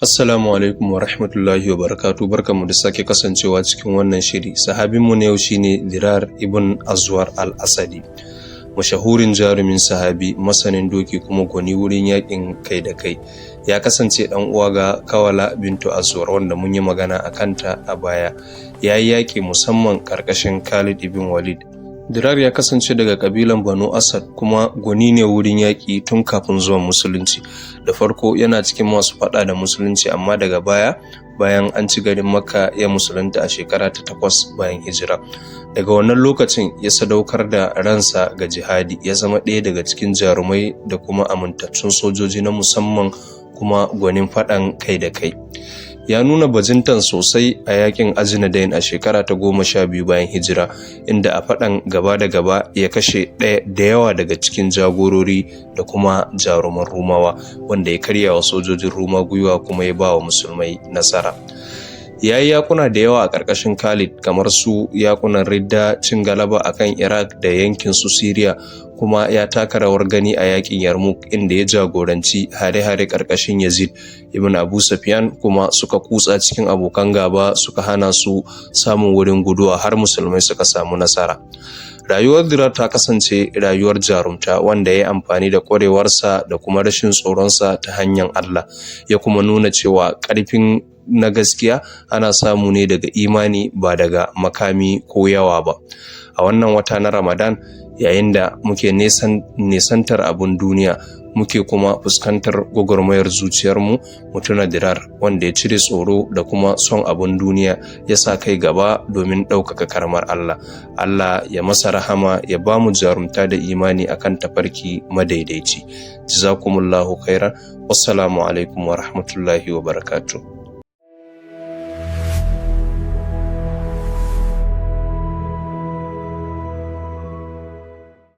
Assalamu alaikum wa rahmatullahi wa barakatuh. Barkanmu da sake kasancewa cikin wannan shiri. Sahabinmu na yau shine Dirar ibn Azwar al-Asadi, mashahurin jarumin sahabi, masanin doki kuma gwani wurin yakin kai da kai. Ya kasance dan uwa ga Kawala bintu Azwar wanda mun yi magana a kanta a baya. Ya yi yaki musamman karkashin Khalid ibn Walid. Dirar ya kasance daga kabilan Banu Asad kuma gwani ne wurin yaƙi tun kafin zuwan musulunci. Da farko yana cikin masu faɗa da musulunci, amma daga baya bayan an ci garin Makka ya musulunta a shekara ta 8 bayan hijira. Daga wannan lokacin ya sadaukar da ransa ga jihadi, ya zama ɗaya daga cikin jarumai da kuma amintattun sojoji na musamman kuma gwanin faɗan kai da kai. Ya nuna bajintan sosai a yakin Ajnadain a shekara ta 12 bayan hijira, inda a faɗan gaba da gaba ya kashe ɗaya da yawa daga cikin jagorori da kuma jaruman Rumawa, wanda ya karya wa sojojin Ruma gwiwa kuma ya ba wa musulmai nasara. Ya yi yakuna da yawa a ƙarƙashin Khalid, kamar su yakunan Ridda, cin galaba akan Iraq da yankin su Syria, kuma ya taka rawar gani a yakin Yarmouk inda ya jagoranci hare-hare ƙarƙashin Yazid ibn Abu Sufyan, kuma suka kutsa cikin abokan gaba suka hana su samun wurin guduwa har musulmai suka samu nasara. Rayuwar Dirar ta kasance rayuwar jarumta, wanda ya yi amfani da ƙwarewarsa da kuma rashin tsoronsa ta hanyar Allah, ya kuma nuna cewa ƙarfin na gaskiya ana samu ne daga imani ba daga makami ko yawa ba. A wannan wata na Ramadan, yayin da muke nesantar abun duniya, muke kuma fuskantar gwagwarmayar zuciyarmu, mu tuna Dirar wanda ya cire tsoro da kuma son abun duniya, ya sa kai gaba domin ɗaukaka karmar Allah. Allah ya masa rahama, ya ba mu jarumta da imani akan tafarki madaidaici. Jazakumullahu khairan. Wassalamu alaikum wa rahmatullahi wa barakatuh.